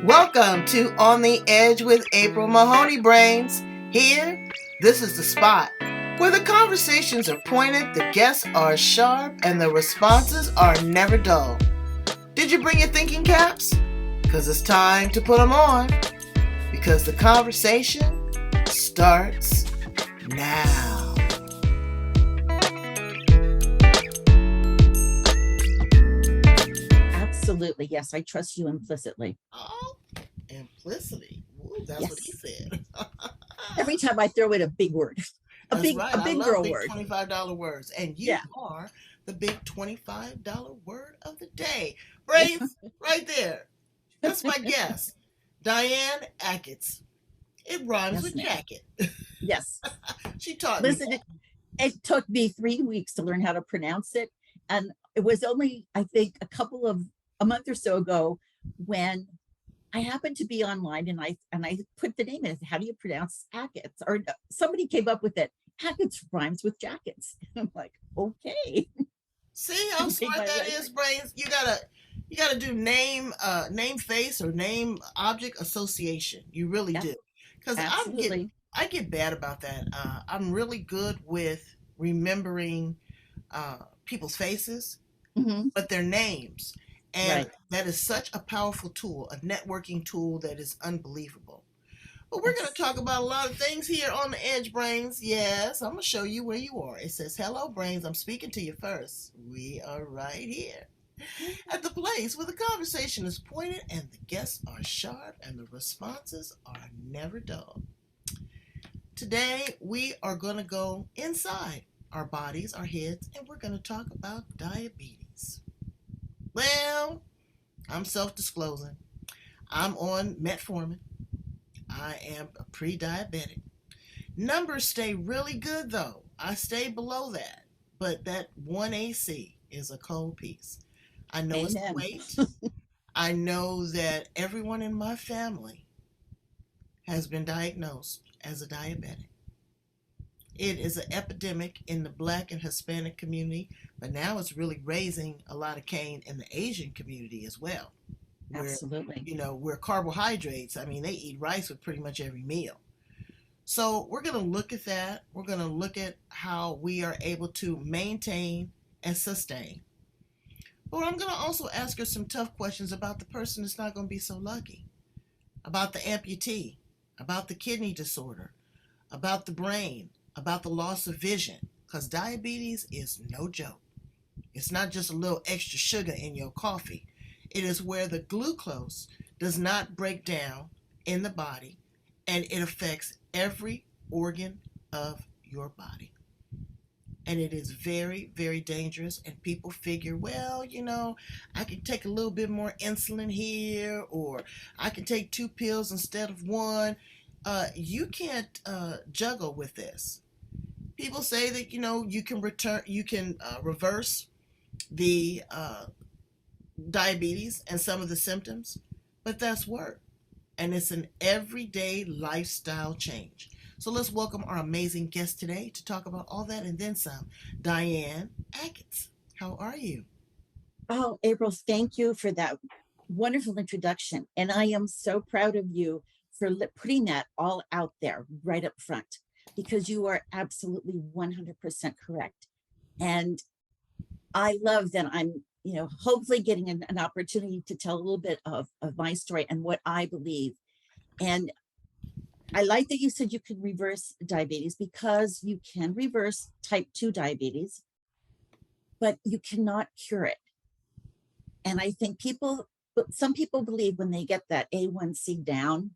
Welcome to On the Edge with April Mahoney Brains. Here, this is the spot where the conversations are pointed, the guests are sharp, and the responses are never dull. Did you bring your thinking caps? Because it's time to put them on. Because the conversation starts now. Absolutely. Yes, I trust you implicitly. Oh, implicity. Ooh, that's what he Yes. said. Every time I throw in a big word, a That's big right. a I big love girl big word. $25 words. And you Yeah. are the big $25 word of the day. Brains, right there. That's my guess. Diane Achatz. It rhymes Yes, with ma'am. jacket. Yes. She taught me Listen, it took me 3 weeks to learn how to pronounce it. And it was only, I think, a month or so ago when I happened to be online and I put the name in. How do you pronounce Achatz? Or somebody came up with it. Achatz rhymes with jackets. I'm like, okay. See how Take smart my that advice. is, Brains? You gotta do name face or name object association. You really Yep, do. Because absolutely. I get bad about that. I'm really good with remembering people's faces, Hmm. but their names. And Right. that is such a powerful tool, a networking tool that is unbelievable. But we're going to Yes. talk about a lot of things here on the Edge, Brains. Yes, I'm going to show you where you are. It says, "Hello, Brains. I'm speaking to you first." We are right here at the place where the conversation is pointed and the guests are sharp and the responses are never dull. Today, we are going to go inside our bodies, our heads, and we're going to talk about diabetes. Well, I'm self disclosing. I'm on metformin. I am a pre diabetic. Numbers stay really good though. I stay below that. But that 1AC is a cold piece. I know it's the Amen. weight. I know that everyone in my family has been diagnosed as a diabetic. It is an epidemic in the Black and Hispanic community, but now it's really raising a lot of cane in the Asian community as well, where, Absolutely. where carbohydrates, I mean, they eat rice with pretty much every meal. So we're going to look at that. We're going to look at how we are able to maintain and sustain. But I'm going to also ask her some tough questions about the person that's not going to be so lucky, about the amputee, about the kidney disorder, about the brain, about the loss of vision, because diabetes is no joke. It's not just a little extra sugar in your coffee. It is where the glucose does not break down in the body and it affects every organ of your body. And it is very, very dangerous. And people figure, well, I can take a little bit more insulin here, or I can take 2 pills instead of one. You can't juggle with this. People say that you can reverse the diabetes and some of the symptoms, but that's work. And it's an everyday lifestyle change. So let's welcome our amazing guest today to talk about all that and then some. Diane Achatz. How are you? Oh, April, thank you for that wonderful introduction. And I am so proud of you for putting that all out there right up front, because you are absolutely 100% correct. And I love that I'm, hopefully getting an opportunity to tell a little bit of my story and what I believe. And I like that you said you could reverse diabetes, because you can reverse type 2 diabetes, but you cannot cure it. And I think some people believe when they get that A1C down,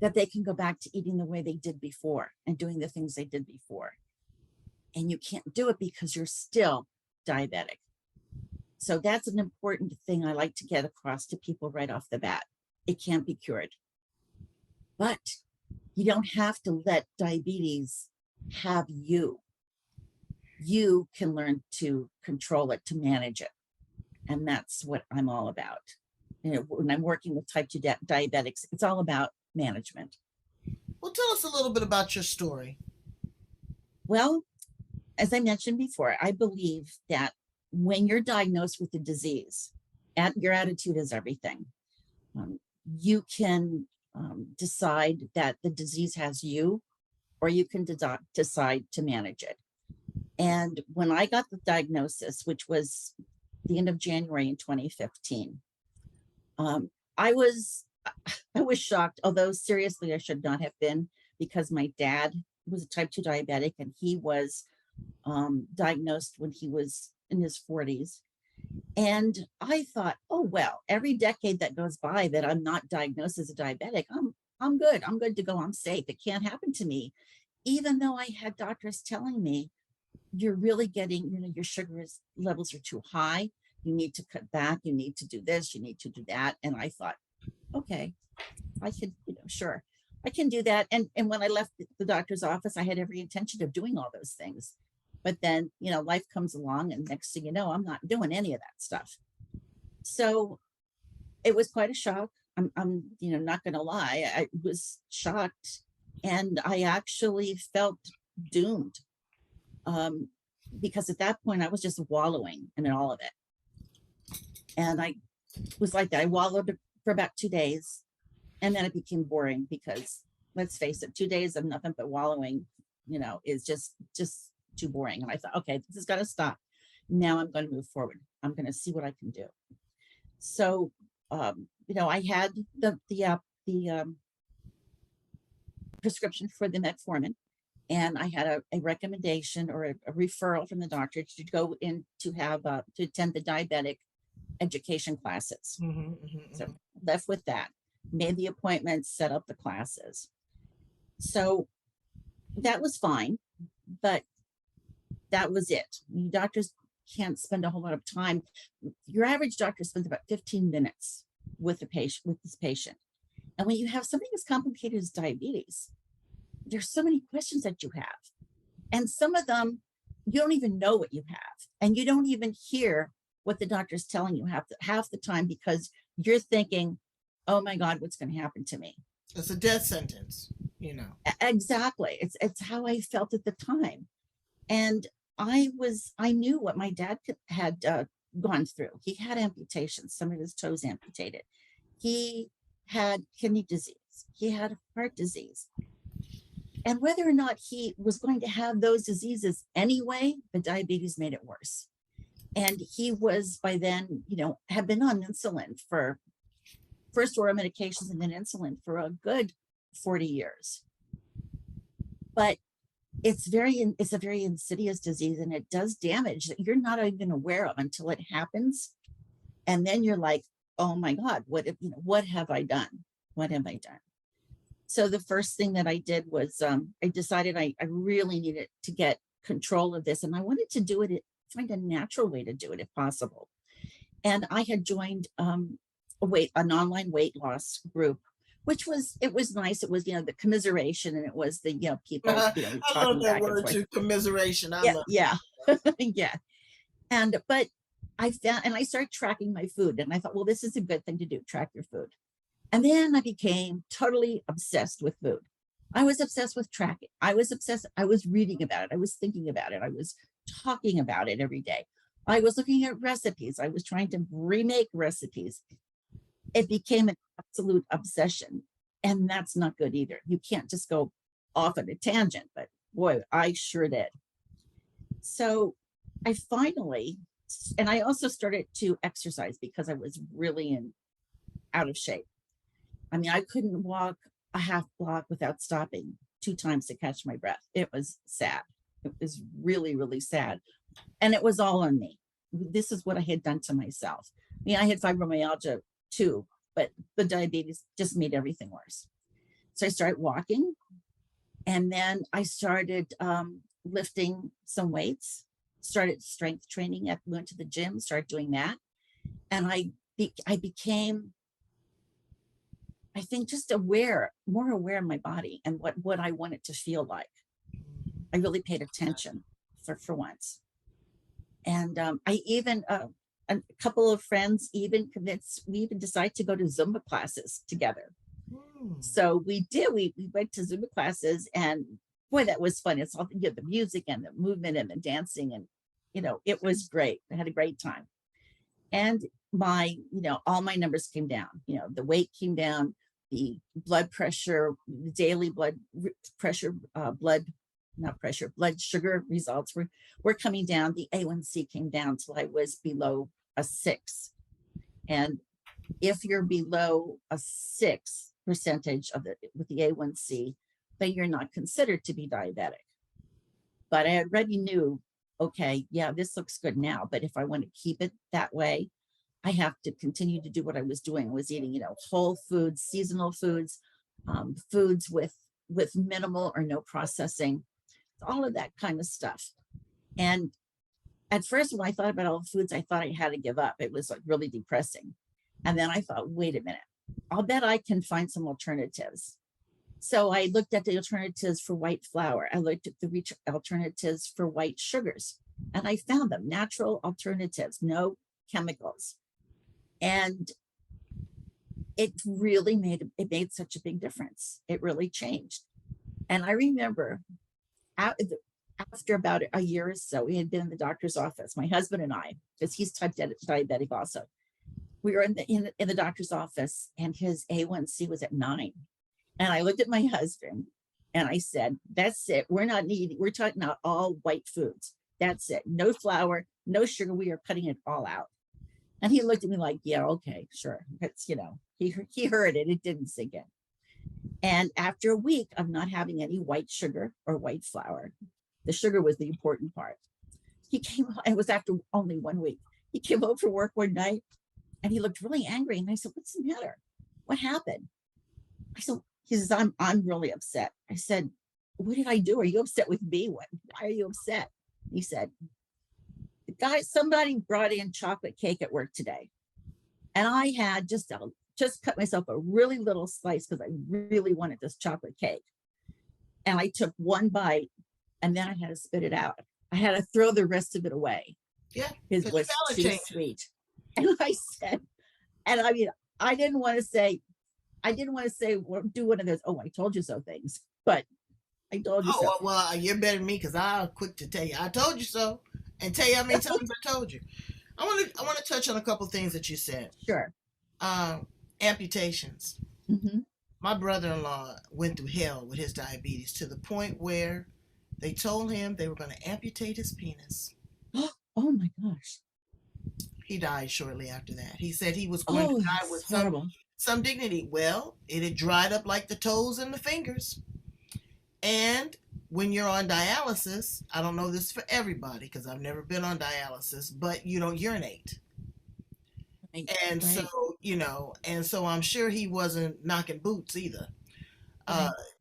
that they can go back to eating the way they did before and doing the things they did before. And you can't do it because you're still diabetic. So that's an important thing I like to get across to people right off the bat. It can't be cured. But you don't have to let diabetes have you. You can learn to control it, to manage it. And that's what I'm all about. When I'm working with type 2 diabetics, it's all about management. Well, tell us a little bit about your story. Well, as I mentioned before, I believe that when you're diagnosed with a disease, your attitude is everything. you can decide that the disease has you, or you can decide to manage it. And when I got the diagnosis, which was the end of January in 2015, I was shocked, although seriously, I should not have been, because my dad was a type 2 diabetic, and he was diagnosed when he was in his 40s. And I thought, oh, well, every decade that goes by that I'm not diagnosed as a diabetic, I'm good. I'm good to go. I'm safe. It can't happen to me. Even though I had doctors telling me, you're really getting, your sugar levels are too high. You need to cut back. You need to do this. You need to do that. And I thought, okay, I could, sure, I can do that. And when I left the doctor's office, I had every intention of doing all those things. But then, life comes along, and next thing you know, I'm not doing any of that stuff. So it was quite a shock. I'm not going to lie. I was shocked, and I actually felt doomed, because at that point I was just wallowing in all of it. And I was like that. I wallowed for about 2 days, and then it became boring, because let's face it, 2 days of nothing but wallowing, is just too boring. And I thought, okay, this has got to stop. Now I'm going to move forward. I'm going to see what I can do. So, I had the prescription for the metformin, and I had a recommendation, or a referral from the doctor to go in to attend the diabetic education classes. So left with that, made the appointments, set up the classes. So that was fine, but that was it. Doctors can't spend a whole lot of time. Your average doctor spends about 15 minutes with this patient. And when you have something as complicated as diabetes, there's so many questions that you have. And some of them, you don't even know what you have. And you don't even hear what the doctor's telling you half the time, because you're thinking, oh my God, what's going to happen to me? It's a death sentence, Exactly. It's how I felt at the time. And I knew what my dad had gone through. He had amputations, some of his toes amputated. He had kidney disease. He had heart disease. And whether or not he was going to have those diseases anyway, the diabetes made it worse. And he was, by then, had been on insulin for first oral medications and then insulin for a good 40 years. But it's a very insidious disease, and it does damage that you're not even aware of until it happens. And then you're like, oh my God, what have I done? What have I done? So the first thing that I did was I decided I really needed to get control of this, and I wanted to do it, find a natural way to do it if possible. And I had joined an online weight loss group, which was nice. It was, the commiseration, and it was the, people, I love that word too, commiseration. I love yeah. Yeah. But I found, and I started tracking my food, and I thought, well, this is a good thing to do, track your food. And then I became totally obsessed with food. I was obsessed with tracking. I was obsessed. I was reading about it. I was thinking about it. I was talking about it every day. I was looking at recipes. I was trying to remake recipes. It became an absolute obsession. And that's not good either. You can't just go off on a tangent, but boy, I sure did. So I finally, and I also started to exercise because I was really out of shape. I mean, I couldn't walk a half block without stopping 2 times to catch my breath. It was sad. It was really, really sad. And it was all on me. This is what I had done to myself. I mean, I had fibromyalgia too, but the diabetes just made everything worse. So I started walking, and then I started lifting some weights, started strength training, went to the gym, started doing that. And I became, I think, just more aware of my body and what I want it to feel like. I really paid attention for once. And I even, a couple of friends even convinced, we even decided to go to Zumba classes together. So we went to Zumba classes, and boy, that was fun. It's all, the music and the movement and the dancing, and, it was great. I had a great time. And my, all my numbers came down. The weight came down, the blood pressure, daily blood pressure, blood sugar results were coming down. The A1C came down till I was below a 6. And if you're below a 6 percentage of the with the A1C, then you're not considered to be diabetic. But I already knew, okay, yeah, this looks good now, but if I want to keep it that way, I have to continue to do what I was doing. I was eating, whole foods, seasonal foods, foods with minimal or no processing, all of that kind of stuff. And at first, when I thought about all the foods I thought I had to give up, it was like really depressing. And then I thought, wait a minute, I'll bet I can find some alternatives. So I looked at the alternatives for white flour. I looked at the alternatives for white sugars, and I found them, natural alternatives, no chemicals. And it really made such a big difference. It really changed. And I remember after about a year or so, we had been in the doctor's office, my husband and I, because he's type diabetic also. We were in the doctor's office, and his A1C was at 9. And I looked at my husband and I said, that's it. We're talking about all white foods. That's it. No flour, no sugar. We are cutting it all out. And he looked at me like, yeah, okay, sure. It's, he heard it. It didn't sink in. And after a week of not having any white sugar or white flour, the sugar was the important part. He came, it was after only 1 week. He came home from work one night and he looked really angry. And I said, what's the matter? What happened? He says, I'm really upset. I said, what did I do? Are you upset with me? Why are you upset? He said, somebody brought in chocolate cake at work today. And I had just cut myself a really little slice because I really wanted this chocolate cake. And I took one bite and then I had to spit it out. I had to throw the rest of it away. Yeah. It was too sweet. And I said, and I mean, I didn't want to say, well, do one of those, oh, I told you so things, but I told you so. Well, you're better than me because I'm quick to tell you, I told you so, and tell you how many times I told you. I want to touch on a couple things that you said. Sure. Amputations. Mm-hmm. My brother-in-law went through hell with his diabetes to the point where they told him they were going to amputate his penis. Oh my gosh. He died shortly after that. He said he was going to die with some dignity. Well, it had dried up like the toes and the fingers. And when you're on dialysis, I don't know this for everybody because I've never been on dialysis, but you don't urinate. And so I'm sure he wasn't knocking boots either.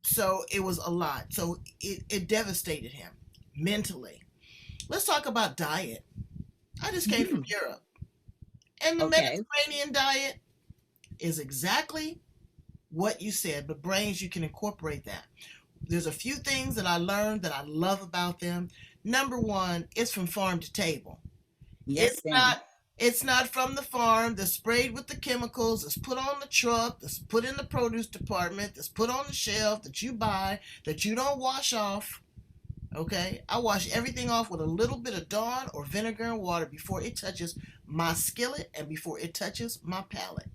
So it was a lot. So it devastated him mentally. Let's talk about diet. I just came from Europe. And the Mediterranean diet is exactly what you said, but brains, you can incorporate that. There's a few things that I learned that I love about them. Number one, it's from farm to table. Yes, it's not from the farm that's sprayed with the chemicals, that's put on the truck, that's put in the produce department, that's put on the shelf that you buy, that you don't wash off. Okay, I wash everything off with a little bit of Dawn or vinegar and water before it touches my skillet and before it touches my palate.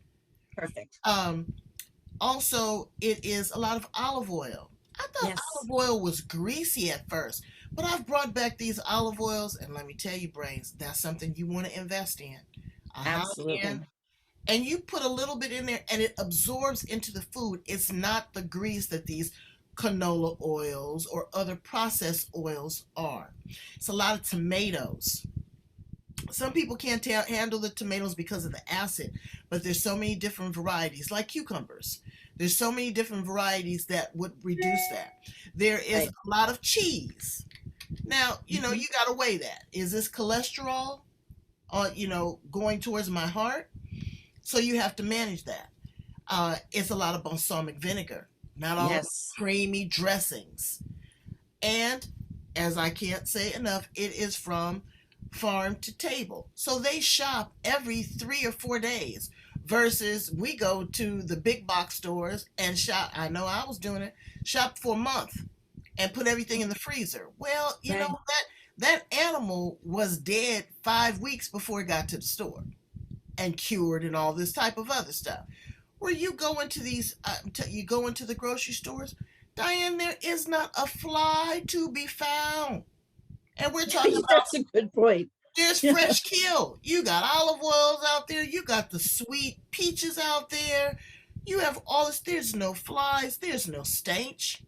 Perfect. Also, it is a lot of olive oil. I thought olive oil was greasy at first, but I've brought back these olive oils, and let me tell you, brains, that's something you want to invest in. Absolutely. And you put a little bit in there, and it absorbs into the food. It's not the grease that these canola oils or other processed oils are. It's a lot of tomatoes. Some people can't handle the tomatoes because of the acid, but there's so many different varieties, like cucumbers. There's so many different varieties that would reduce that. There is a lot of cheese. Now, you got to weigh that. Is this cholesterol, going towards my heart? So you have to manage that. It's a lot of balsamic vinegar, not all creamy dressings. And as I can't say enough, it is from farm to table. So they shop every 3 or 4 days versus we go to the big box stores and shop. I know I was doing it, shop for a month and put everything in the freezer. Well, you know, that animal was dead 5 weeks before it got to the store. and cured and all this type of other stuff. Where you go into these, you go into the grocery stores, Diane, there is not a fly to be found. And we're talking about That's a good point. there's fresh kill. You got olive oils out there. You got the sweet peaches out there. You have all this. There's no flies. There's no stench.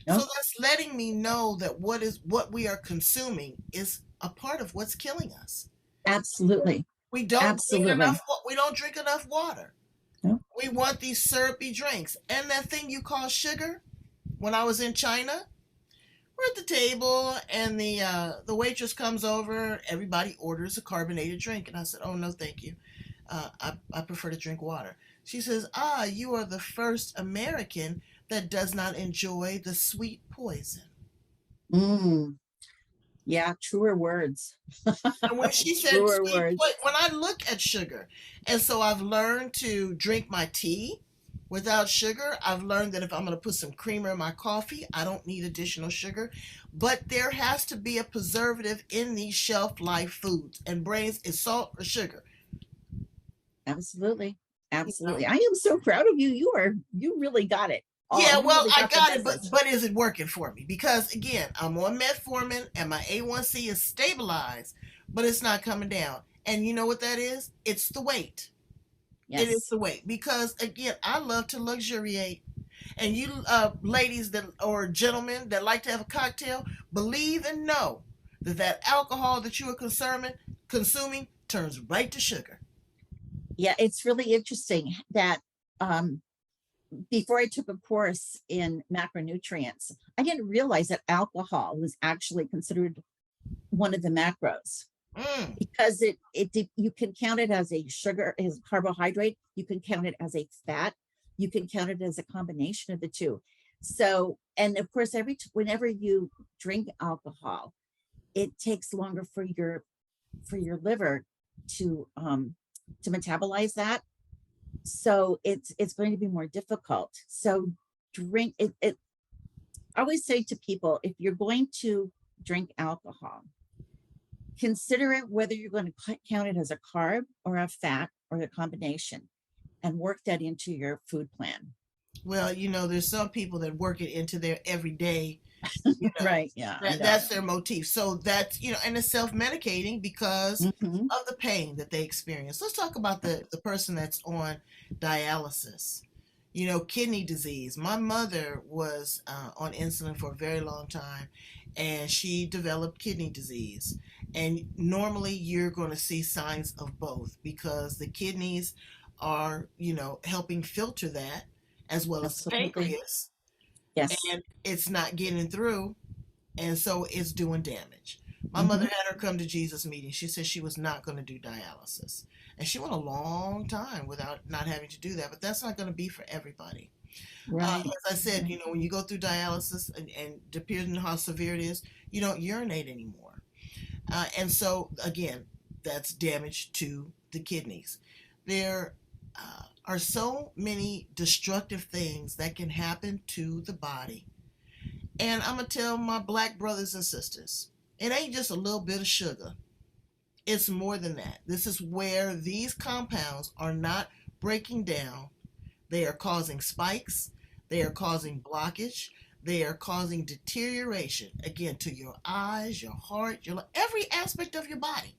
So No, that's letting me know that what we are consuming is a part of what's killing us. absolutely. We don't drink Absolutely. enough. We don't drink enough water. No. We want these syrupy drinks and that thing you call sugar. When I was in China, we're at the table and the waitress comes over. Everybody orders a carbonated drink, and I said, "Oh no, thank you. I prefer to drink water." She says, "Ah, you are the first American that does not enjoy the sweet poison." Mm, yeah, truer words. And when she said Truer sweet words. poison, when I look at sugar, and so I've learned to drink my tea without sugar. I've learned that if I'm going to put some creamer in my coffee, I don't need additional sugar. But there has to be a preservative in these shelf life foods, and brains is salt or sugar. Absolutely. You Absolutely. know? I am so proud of you. You really got it. Yeah, You well, really I got the got it, message. but is it working for me? Because again, I'm on metformin and my A1C is stabilized, but it's not coming down. And you know what that is? It's the weight. It is Yes. the weight. Because again, I love to luxuriate. And you ladies that or gentlemen that like to have a cocktail, believe and know that alcohol that you are consuming turns right to sugar. Yeah, it's really interesting that um, before I took a course in macronutrients, I didn't realize that alcohol was actually considered one of the macros Mm. because you can count it as a sugar, as a carbohydrate, you can count it as a fat, you can count it as a combination of the two. So, and of course, whenever you drink alcohol, it takes longer for your liver to metabolize that. So it's going to be more difficult. So drink it. I always say to people, if you're going to drink alcohol, consider it whether you're going to count it as a carb or a fat or a combination, and work that into your food plan. Well, there's some people that work it into their everyday, you know, Right. Yeah, I know. that's their motif. So that's, and it's self-medicating because Hmm. of the pain that they experience. Let's talk about the person that's on dialysis. Kidney disease. My mother was on insulin for a very long time, and she developed kidney disease. And normally you're going to see signs of both because the kidneys are, helping filter that as well as the Absolutely. pancreas, Yes. and it's not getting through, and so it's doing damage. My mother Hmm. had her come to Jesus meeting. She said she was not going to do dialysis, and she went a long time without not having to do that. But that's not going to be for everybody. Right. As I said, Right. when you go through dialysis, and depending on how severe it is, you don't urinate anymore, and so again, that's damage to the kidneys. There are so many destructive things that can happen to the body. And I'm going to tell my black brothers and sisters, it ain't just a little bit of sugar. It's more than that. This is where these compounds are not breaking down. They are causing spikes. They are causing blockage. They are causing deterioration, again, to your eyes, your heart, every aspect of your body.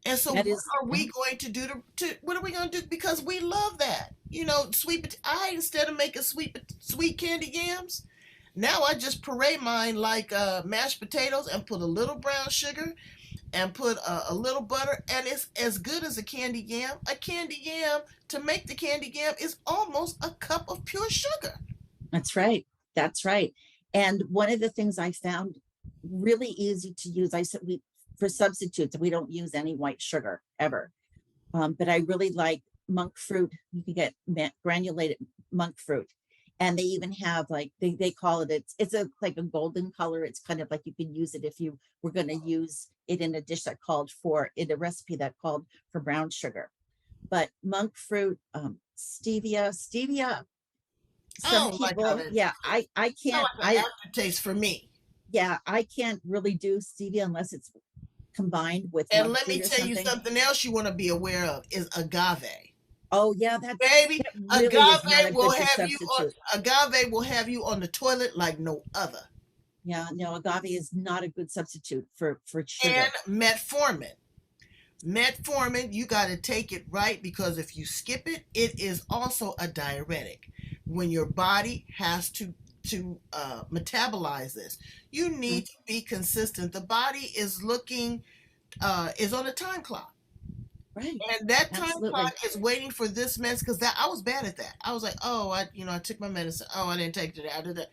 And so That what is, are we going to do what are we going to do? Because we love that. Instead of making sweet candy yams, now I just parade mine like mashed potatoes and put a little brown sugar and put a little butter, and it's as good as a candy yam. A candy yam, to make the candy yam, is almost a cup of pure sugar. that's right. That's right. And one of the things I found really easy to use, I said for substitutes, we don't use any white sugar ever. But I really like monk fruit. You can get granulated monk fruit. And they even have like they call it, it's a like a golden color. It's kind of like you can use it if you were going to use it in a dish that called for in a recipe that called for brown sugar. But monk fruit, stevia, I some don't like how people, that yeah, I sounds can't, like an aftertaste for me. yeah, I can't really do stevia unless it's combined with And monk let me fruit or tell you something. something else you want to be aware of is agave. Oh yeah, Baby, that really is not a good substitute. agave will have you on the toilet like no other. Yeah, no, agave is not a good substitute for And sugar. metformin. Metformin, you got to take it right, because if you skip it, it is also a diuretic. When your body has to metabolize this, you Mhm. need to be consistent. The body is looking is on a time clock. Right, And that time clock absolutely. is waiting for this mess, because that I was bad at that. I was like, oh, I took my medicine. Oh, I didn't take it. I did that.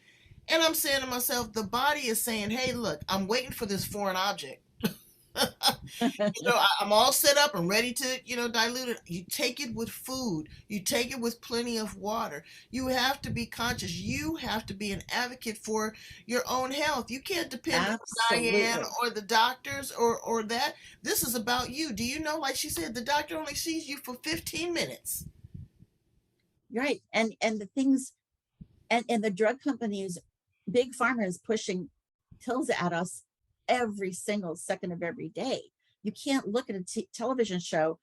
And I'm saying to myself, the body is saying, hey, look, I'm waiting for this foreign object. I'm all set up and ready to, dilute it. You take it with food. You take it with plenty of water. You have to be conscious. You have to be an advocate for your own health. You can't depend on Diane Absolutely. or the doctors or that. This is about you. Do you know, like she said, the doctor only sees you for 15 minutes. Right. And the things and the drug companies, big pharma is pushing pills at us every single second of every day. You can't look at a television show,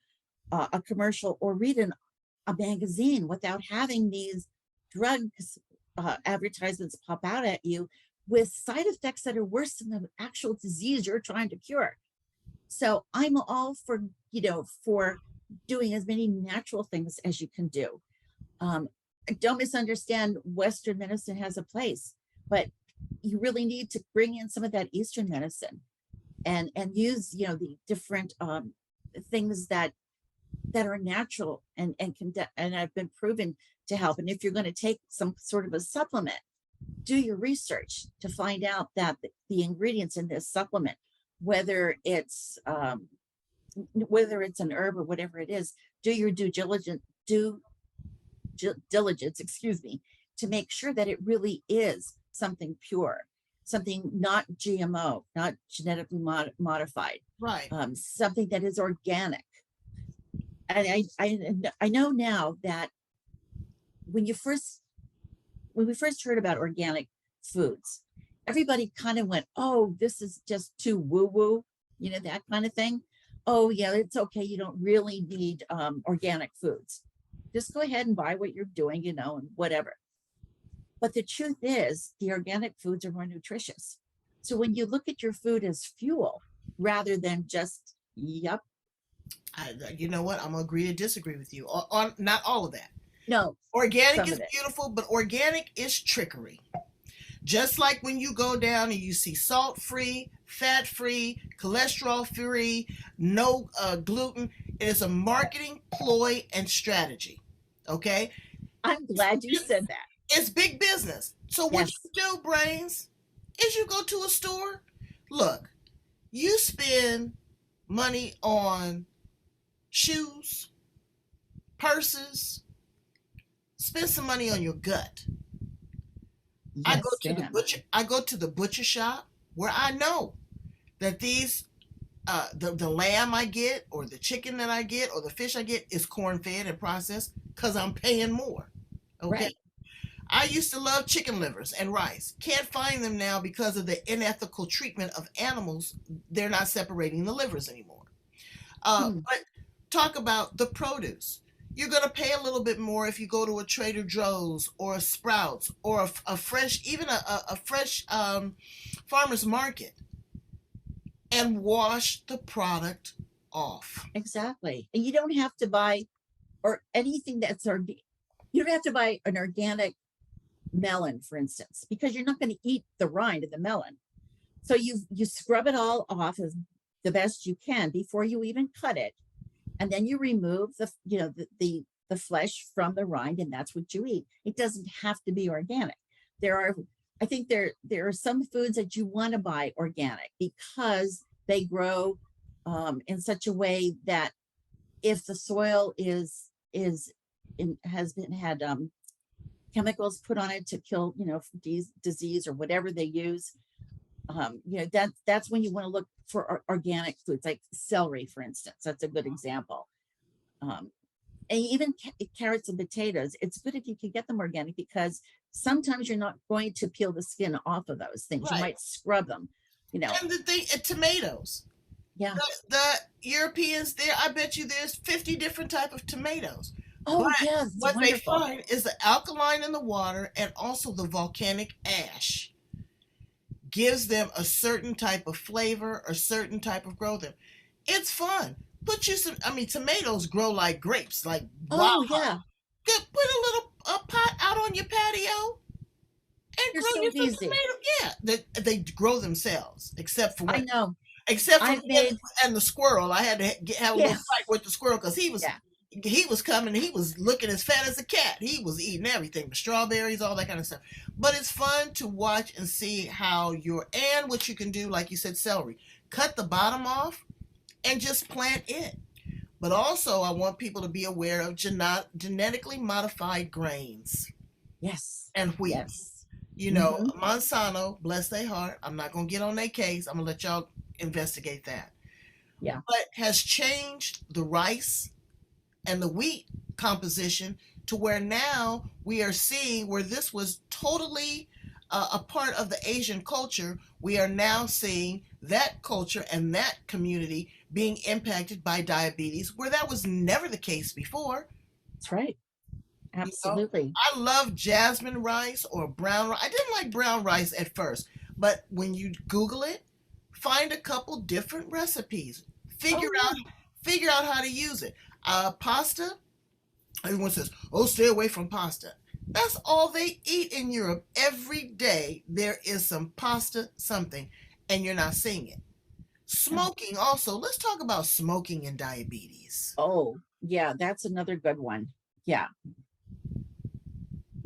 a commercial, or read a magazine without having these drugs advertisements pop out at you with side effects that are worse than the actual disease you're trying to cure. So I'm all for, for doing as many natural things as you can do. Um, don't misunderstand, Western medicine has a place, but you really need to bring in some of that Eastern medicine and use, the different things that are natural and have been proven to help. And if you're going to take some sort of a supplement, do your research to find out that the ingredients in this supplement, whether it's an herb or whatever it is, do your diligence, excuse me, to make sure that it really is something pure, something not GMO, not genetically modified, Right. something that is organic. And I know now that when we first heard about organic foods, everybody kind of went, "Oh, this is just too woo woo," that kind of thing. Oh yeah, it's okay. You don't really need organic foods. Just go ahead and buy what you're doing, and whatever. But the truth is, the organic foods are more nutritious. So when you look at your food as fuel rather than just, yep, You know what? I'm gonna agree to disagree with you on not all of that. no, Organic some is of it. beautiful, but organic is trickery. Just like when you go down and you see salt free, fat free, cholesterol free, no gluten, it is a marketing ploy and strategy. Okay? I'm glad you said that. It's big business. So what Yes. you do, brains, is you go to a store. Look, you spend money on shoes, purses, spend some money on your gut. Yes, ma'am. I go to the butcher shop where I know that these the lamb I get, or the chicken that I get, or the fish I get is corn fed and processed, because I'm paying more. Okay. Right. I used to love chicken livers and rice. Can't find them now because of the unethical treatment of animals. They're not separating the livers anymore. Hmm. But talk about the produce. You're going to pay a little bit more if you go to a Trader Joe's or a Sprouts or a fresh, even a fresh farmer's market, and wash the product off. Exactly. And you don't have to buy or anything you don't have to buy an organic melon, for instance, because you're not going to eat the rind of the melon. So you scrub it all off as the best you can before you even cut it, and then you remove the flesh from the rind, and that's what you eat. It doesn't have to be organic. There are, I think there are some foods that you want to buy organic because they grow in such a way that if the soil has been had chemicals put on it to kill disease or whatever they use, that's when you want to look for organic foods, like celery, for instance. That's a good example. um, and even carrots and potatoes, it's good if you can get them organic, because sometimes you're not going to peel the skin off of those things. You Right. might scrub them. And the thing, tomatoes. Yeah. The Europeans there, I bet you there's 50 different type of tomatoes. Oh, But yes. It's what they wonderful. find is the alkaline in the water and also the volcanic ash gives them a certain type of flavor or certain type of growth. It's fun. Put you some, I mean, tomatoes grow like grapes, like wild. Oh, yeah. Put a little pot out on your patio and They're grow so you some easy. tomatoes. Yeah, they grow themselves, except for I when, know. except for I've me made, and the squirrel. I had to have a little yeah. fight with the squirrel because Yeah. he was coming. He was looking as fat as a cat. He was eating everything, the strawberries, all that kind of stuff. But it's fun to watch and see how and what you can do, like you said, celery. Cut the bottom off and just plant it. But also, I want people to be aware of genetically modified grains Yes. and wheat. Yes. You know, Hmm. Monsanto, bless their heart. I'm not going to get on their case. I'm going to let y'all investigate that. Yeah. But has changed the rice and the wheat composition to where now we are seeing where this was totally a part of the Asian culture. We are now seeing that culture and that community being impacted by diabetes, where that was never the case before. That's right. You know, Absolutely. I love jasmine rice or brown rice. I didn't like brown rice at first, but when you Google it, find a couple different recipes. Oh, Figure out yeah. figure out how to use it. Pasta. Everyone says, "Oh, stay away from pasta." That's all they eat in Europe. Every day there is some pasta, something, and you're not seeing it. No. Smoking also. Let's talk about smoking and diabetes. Oh, yeah. That's another good one. Yeah.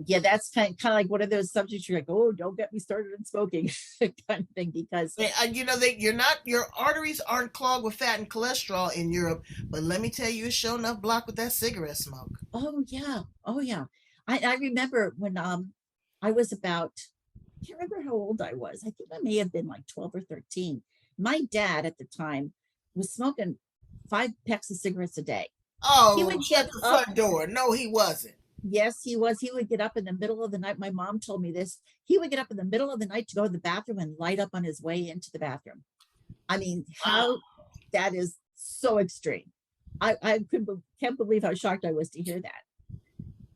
Yeah. That's kind of like one of those subjects you're like, oh, don't get me started on smoking kind of thing because, You know, your arteries aren't clogged with fat and cholesterol in Europe, but let me tell you, it's sure enough blocked with that cigarette smoke. oh, yeah. Oh, yeah. I remember when I was about, I can't remember how old I was. I think I may have been like 12 or 13. My dad at the time was smoking 5 packs of cigarettes a day. He Oh, would shut get the up. front door. No, he wasn't. Yes, he was. He would get up in the middle of the night. My mom told me this. He would get up in the middle of the night to go to the bathroom and light up on his way into the bathroom. I mean, Wow. how that is so extreme. I can't believe how shocked I was to hear that.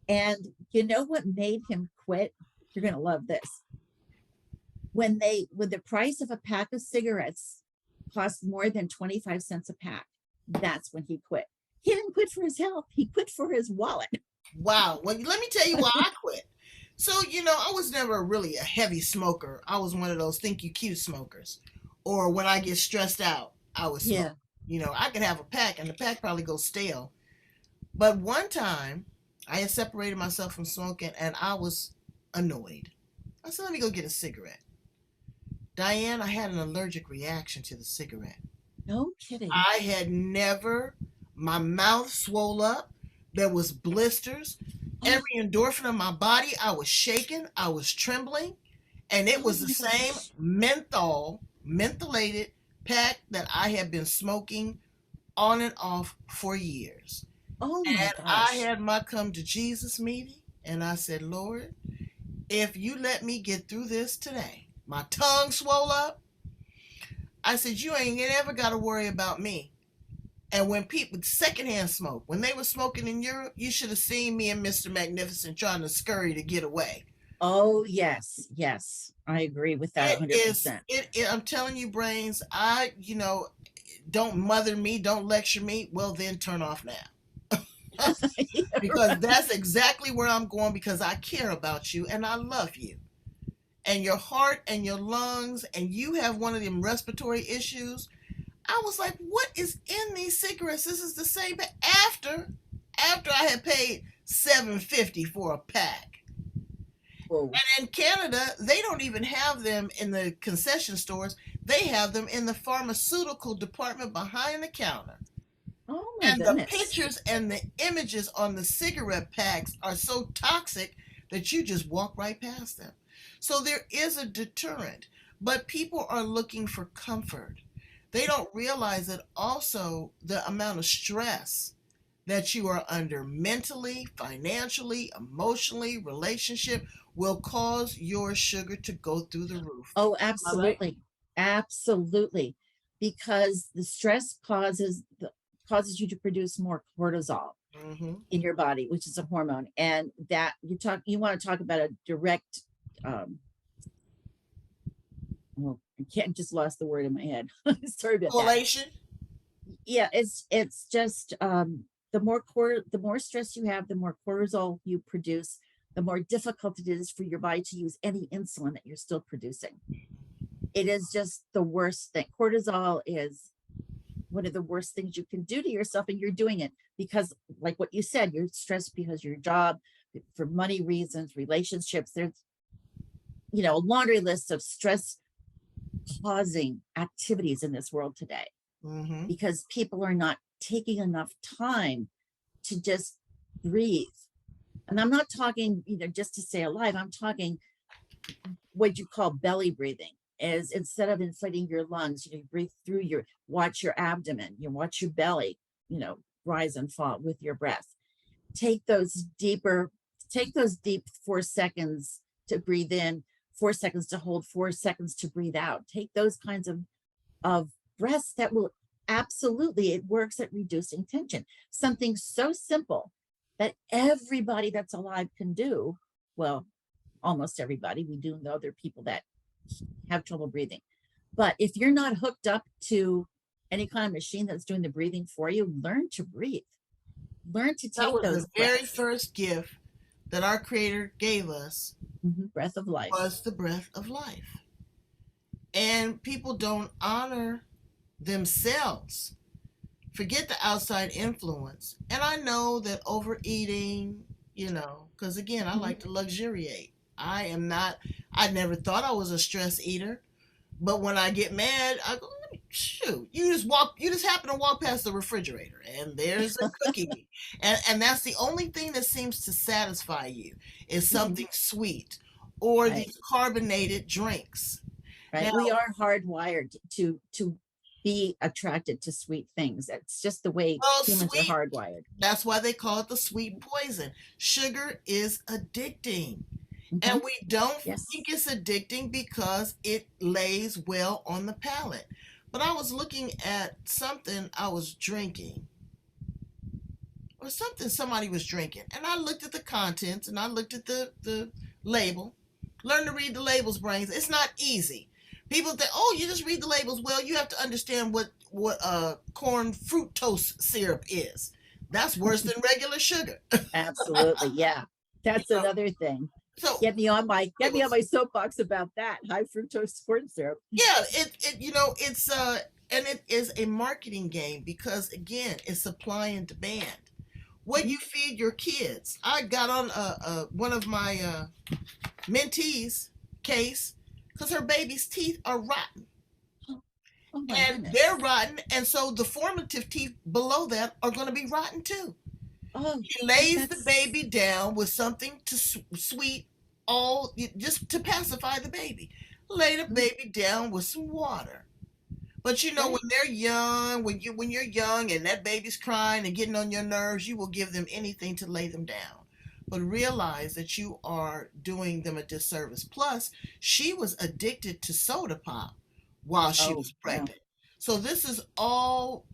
And you know what made him quit? You're going to love this. When the price of a pack of cigarettes cost more than 25 cents a pack, that's when he quit. He didn't quit for his health. He quit for his wallet. Wow. Well, let me tell you why I quit. So, you know, I was never really a heavy smoker. I was one of those think you cute smokers. Or when I get stressed out, I would smoke. Yeah. You know, I could have a pack and the pack probably goes stale. But one time, I had separated myself from smoking and I was annoyed. I said, let me go get a cigarette. Diane, I had an allergic reaction to the cigarette. No kidding. I had never, my mouth swole up. There was blisters. Oh, Every endorphin in my body, I was shaking. I was trembling. And it oh was the my same gosh. mentholated pack that I had been smoking on and off for years. Oh my And I gosh. had my come to Jesus meeting. And I said, Lord, if you let me get through this today, my tongue swole up. I said, you ain't ever got to worry about me. And when people secondhand smoke, when they were smoking in Europe, you should have seen me and Mr. Magnificent trying to scurry to get away. Oh yes. Yes. I agree with that It is 100%. I'm telling you, brains, don't mother me, don't lecture me. Well, then turn off now. Because that's exactly where I'm going because I care about you and I love you. And your heart and your lungs, and you have one of them respiratory issues. I was like, what is in these cigarettes? This is the same after I had paid $7.50 for a pack. Whoa. And in Canada, they don't even have them in the concession stores. They have them in the pharmaceutical department behind the counter. Oh my And the goodness. pictures and the images on the cigarette packs are so toxic that you just walk right past them. So there is a deterrent, but people are looking for comfort. They don't realize that also the amount of stress that you are under mentally, financially, emotionally, relationship will cause your sugar to go through the roof. Oh, Am I right? absolutely. Absolutely. because the stress causes you to produce more cortisol Mm-hmm. in your body, which is a hormone. And that you want to talk about a direct, well, I can't, just lost the word in my head. Sorry about that. Correlation. Yeah, it's just the more stress you have, the more cortisol you produce, the more difficult it is for your body to use any insulin that you're still producing. It is just the worst thing. Cortisol is one of the worst things you can do to yourself, and you're doing it because, like what you said, you're stressed because your job, for money reasons, relationships. There's a laundry list of stress causing activities in this world today, Mm-hmm. because people are not taking enough time to just breathe. And I'm not talking, just to stay alive. I'm talking what you call belly breathing, is instead of inflating your lungs, you breathe through watch your abdomen, you watch your belly, rise and fall with your breath. Take those deep 4 seconds to breathe in, 4 seconds to hold, 4 seconds to breathe out. Take those kinds of breaths that will absolutely, it works at reducing tension. Something so simple that everybody that's alive can do. Well, almost everybody. We do know there are people that have trouble breathing. But if you're not hooked up to any kind of machine that's doing the breathing for you, learn to breathe. Learn to That take was those the very breaths. first gift that our Creator gave us, Breath of life. was the breath of life. And people don't honor themselves. Forget the outside influence. And I know that overeating, because again, I like to luxuriate. I never thought I was a stress eater. But when I get mad, I go, shoot, you just happen to walk past the refrigerator and there's a cookie. And that's the only thing that seems to satisfy you is something sweet or Right. these carbonated drinks. Right. Now, We are hardwired to be attracted to sweet things. It's just the way well, humans are sweet, hardwired. that's why they call it the sweet poison. Sugar is addicting. And Mhm. we don't Yes. think it's addicting because it lays well on the palate. But I was looking at something I was drinking, or something somebody was drinking, and I looked at the contents and I looked at the label. Learn to read the labels, brains. It's not easy. People think, oh, you just read the labels. Well, you have to understand what corn fructose syrup is. That's worse than regular sugar. Absolutely. Yeah. You That's know, another thing. so Get me on my soapbox about that. High fructose corn syrup. yeah, it's and it is a marketing game because again, it's supply and demand. What you feed your kids. I got on one of my mentees case because her baby's teeth are rotten. Oh my And they're goodness. rotten, and so the formative teeth below that are going to be rotten too. Oh, He lays the that's baby down with something to sweet, all just to pacify the baby. Lay the baby down with some water. But when right. they're young, when you're young and that baby's crying and getting on your nerves, you will give them anything to lay them down. But realize that you are doing them a disservice. Plus, she was addicted to soda pop while she Oh, was yeah. pregnant. So this is all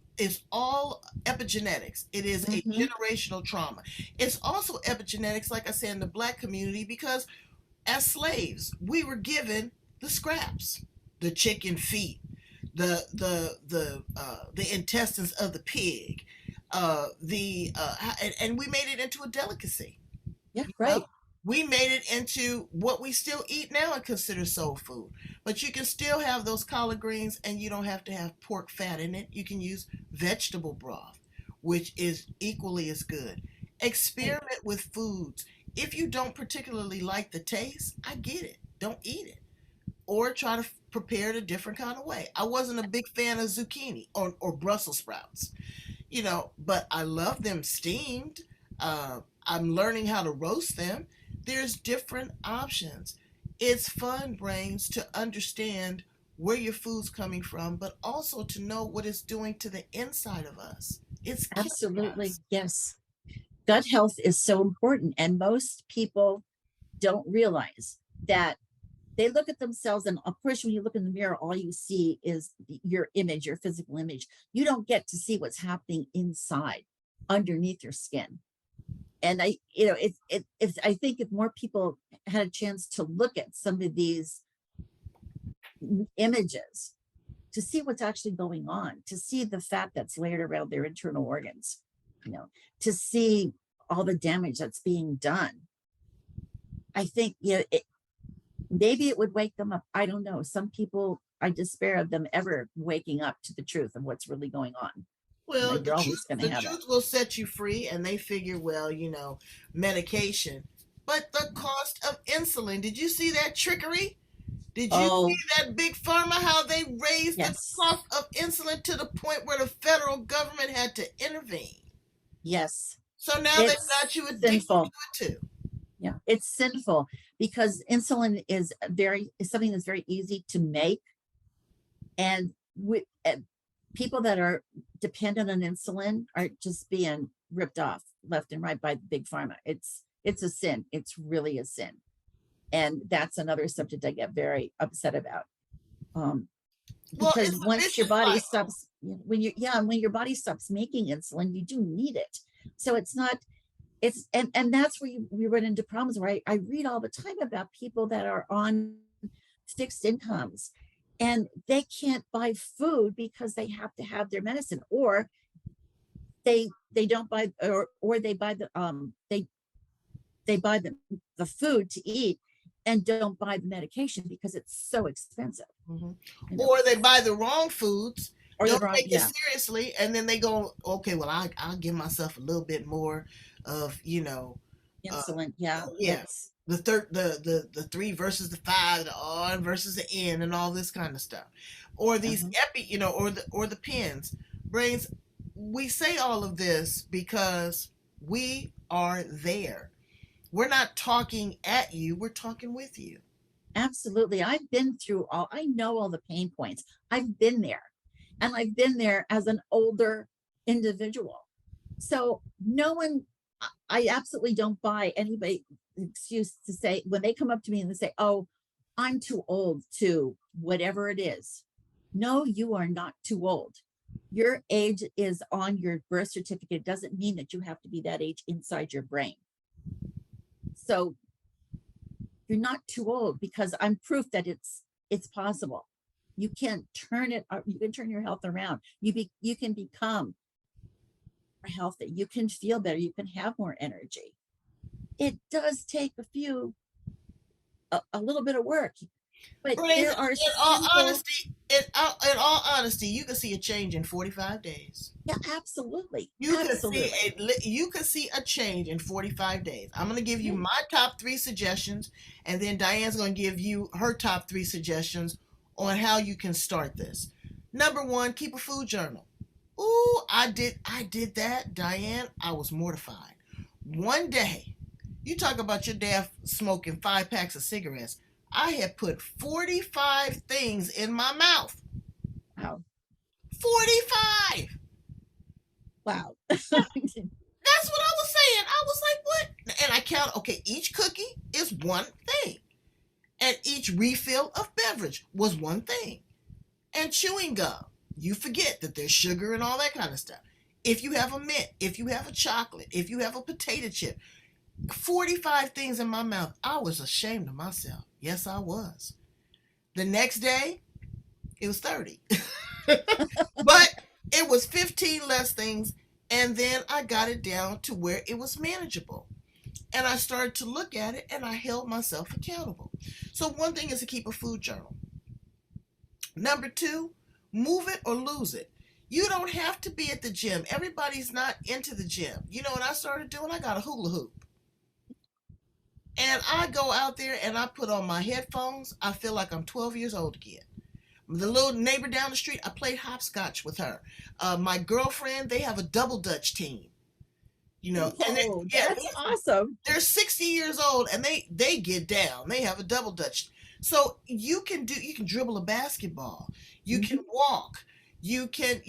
epigenetics. It is a Hmm. generational trauma. It's also epigenetics, like I said, in the black community, because as slaves, we were given the scraps, the chicken feet, the intestines of the pig, and we made it into a delicacy. Yeah, You know, right. we made it into what we still eat now and consider soul food. But you can still have those collard greens, and you don't have to have pork fat in it. You can use vegetable broth, which is equally as good. Right. Experiment with foods. If you don't particularly like the taste, I get it. Don't eat it, or try to prepare it a different kind of way. I wasn't a big fan of zucchini or Brussels sprouts, but I love them steamed. I'm learning how to roast them. There's different options. It's fun, brains, to understand where your food's coming from, but also to know what it's doing to the inside of us. It's killing Absolutely. us. Yes. Gut health is so important, and most people don't realize that they look at themselves, and of course when you look in the mirror, all you see is your image, your physical image. You don't get to see what's happening inside, underneath your skin. And I think if more people had a chance to look at some of these images, to see what's actually going on, to see the fat that's layered around their internal organs, to see all the damage that's being done, I think, maybe it would wake them up. I don't know. Some people, I despair of them ever waking up to the truth of what's really going on. Well, You're always going to have it. truth will set you free, and they figure, well, medication. But the cost of insulin, did you see that trickery? Did you see that big pharma, how they raised the cost of insulin to the point where the federal government had to intervene? Yes. So now they've got you addicted to it too. Yeah, it's sinful because insulin is something that's very easy to make. And people that are dependent on insulin are just being ripped off left and right by big pharma. It's a sin. It's really a sin. And that's another subject I get very upset about. Because once your body stops, when your body stops making insulin, you do need it. So it's not, and that's where we run into problems where I read all the time about people that are on fixed incomes and they can't buy food because they have to have their medicine, or they don't buy, or they buy they buy the food to eat and don't buy the medication because it's so expensive. Mm-hmm. Or they buy the wrong foods, or don't take it seriously, and then they go, okay, well, I'll give myself a little bit more of insulin. The 3 versus the 5, the R versus the N, and all this kind of stuff, or these or the pens. Brains, we say all of this because we are there. We're not talking at you, we're talking with you. Absolutely. I've been through I know all the pain points. I've been there, and I've been there as an older individual. So I absolutely don't buy anybody excuse to say, when they come up to me and they say, oh, I'm too old to whatever it is. No, you are not too old. Your age is on your birth certificate. It doesn't mean that you have to be that age inside your brain. So you're not too old, because I'm proof that it's possible. You can turn it, you can turn your health around. You can become more healthy. You can feel better. You can have more energy. It does take a little bit of work, but there are in all honesty, you can see a change in 45 days. Yeah, absolutely. You can see a change in 45 days. I'm going to give you my top 3 suggestions, and then Diane's going to give you her top 3 suggestions on how you can start this. Number 1, keep a food journal. Ooh, I did that, Diane. I was mortified. One day, you talk about your dad smoking 5 packs of cigarettes. I had put 45 things in my mouth. Wow. 45. Wow. That's what I was saying. I was like, what? And I count, okay, each cookie is one thing. And each refill of beverage was one thing. And chewing gum, you forget that there's sugar and all that kind of stuff. If you have a mint, if you have a chocolate, if you have a potato chip, 45 things in my mouth. I was ashamed of myself. Yes, I was. The next day, it was 30. But it was 15 less things, and then I got it down to where it was manageable. And I started to look at it, and I held myself accountable. So one thing is to keep a food journal. Number 2, move it or lose it. You don't have to be at the gym. Everybody's not into the gym. You know what I started doing? I got a hula hoop. And I go out there and I put on my headphones. I feel like I'm 12 years old again. The little neighbor down the street, I played hopscotch with her. My girlfriend, they have a double dutch team. And that's awesome. They're 60 years old and they get down. They have a double dutch. So you can dribble a basketball. You can walk. You can,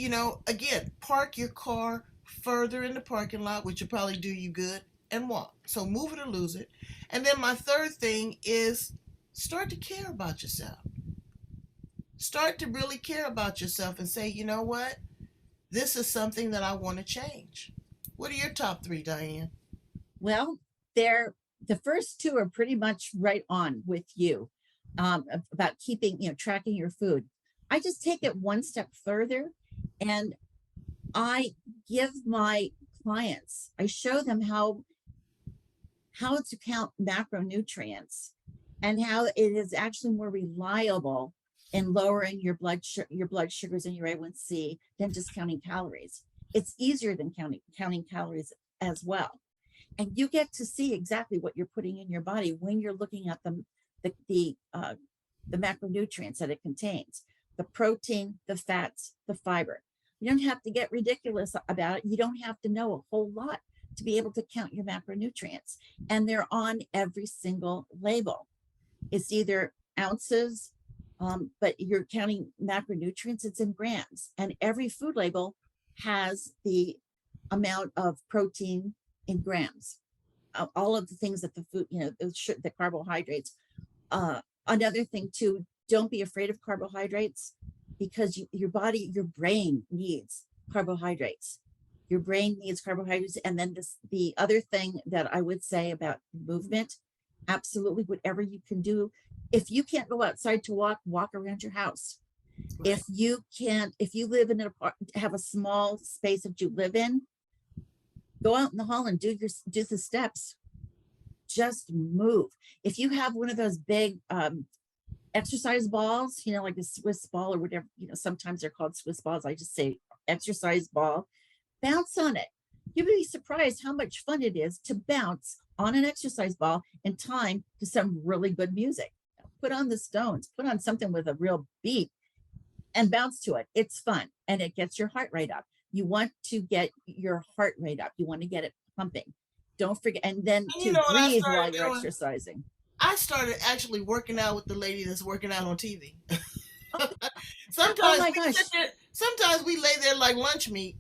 again, park your car further in the parking lot, which will probably do you good, and walk. So move it or lose it. And then my third thing is start to care about yourself. Start to really care about yourself and say, you know what? This is something that I want to change. What are your top three, Diane? Well, they're the first two are pretty much right on with you, about keeping, tracking your food. I just take it one step further, and I give my clients, I show them how to count macronutrients and how it is actually more reliable in lowering your blood sugars and your A1C than just counting calories. It's easier than counting calories as well. And you get to see exactly what you're putting in your body when you're looking at the macronutrients that it contains, the protein, the fats, the fiber. You don't have to get ridiculous about it. You don't have to know a whole lot to be able to count your macronutrients. And they're on every single label. It's either ounces, but you're counting macronutrients, it's in grams. And every food label has the amount of protein in grams. All of the things that the food, the carbohydrates. Another thing too, don't be afraid of carbohydrates, because your brain needs carbohydrates. Your brain needs carbohydrates. And then the other thing that I would say about movement, absolutely, whatever you can do. If you can't go outside to walk around your house. Right. If you live in have a small space that you live in, go out in the hall and do the steps. Just move. If you have one of those big exercise balls, like a Swiss ball or whatever, sometimes they're called Swiss balls. I just say exercise ball, bounce on it. You'd be surprised how much fun it is to bounce on an exercise ball in time to some really good music. Put on the Stones, put on something with a real beat and bounce to it. It's fun and it gets your heart rate up. You want to get your heart rate up. You want to get it pumping. Don't forget, and then to breathe while you're exercising. I started actually working out with the lady that's working out on TV. Sometimes, oh my gosh. Sometimes we lay there like lunch meat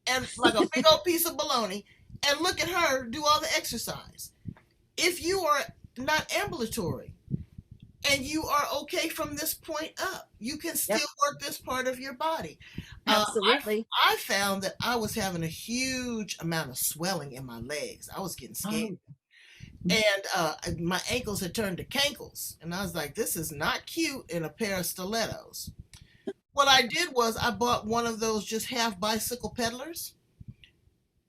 and like a big old piece of bologna and look at her do all the exercise. If you are not ambulatory and you are okay from this point up, you can still work this part of your body. Absolutely. I found that I was having a huge amount of swelling in my legs. I was getting scared. And my ankles had turned to cankles. And I was like, this is not cute in a pair of stilettos. What I did was I bought one of those just half bicycle peddlers.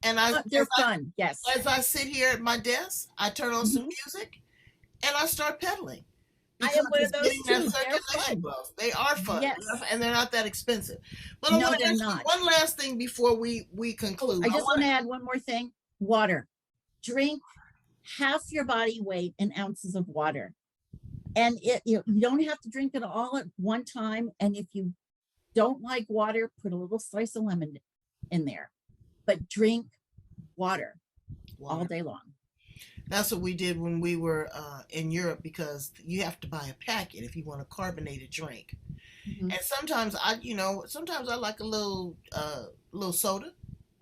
And they're fun, yes. As I sit here at my desk, I turn on some music and I start pedaling. I have one of those too. They are fun, yes. And they're not that expensive. But no, they're not. One last thing before we conclude. I just want to add one more thing. Water. Drink half your body weight in ounces of water, and you don't have to drink it all at one time. And if you don't like water, put a little slice of lemon in there, but drink water all day long. That's what we did when we were in Europe, because you have to buy a packet if you want a carbonated drink. And sometimes I like a little soda.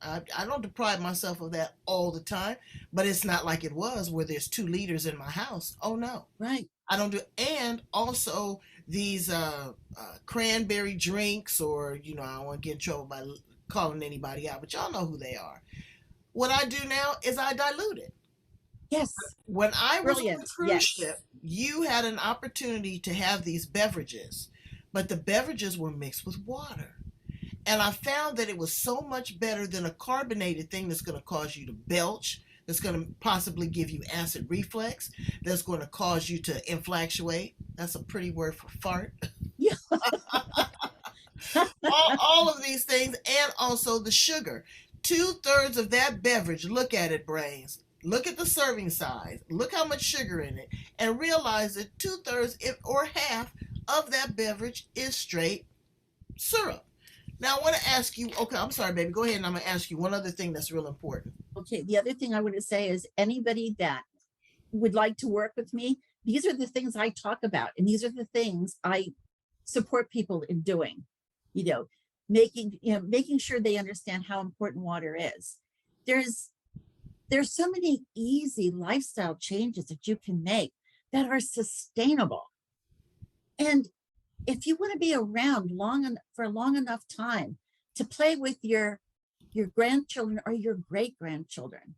I don't deprive myself of that all the time, but it's not like it was where there's 2 liters in my house. Oh no. Right. I don't do, and also these cranberry drinks, or I don't want to get in trouble by calling anybody out, but y'all know who they are. What I do now is I dilute it. Yes. When I was on the cruise ship, you had an opportunity to have these beverages, but the beverages were mixed with water. And I found that it was so much better than a carbonated thing that's going to cause you to belch, that's going to possibly give you acid reflux, that's going to cause you to inflatuate. That's a pretty word for fart. Yeah. all of these things, and also the sugar. 2/3 of that beverage, look at it, brains. Look at the serving size. Look how much sugar in it, and realize that 2/3 or half of that beverage is straight syrup. Now, I want to ask you, okay, I'm sorry, baby. Go ahead, and I'm going to ask you one other thing that's real important. Okay, the other thing I want to say is anybody that would like to work with me, these are the things I talk about, and these are the things I support people in doing, making sure they understand how important water is. There's so many easy lifestyle changes that you can make that are sustainable. And if you want to be around for a long enough time to play with your grandchildren or your great grandchildren,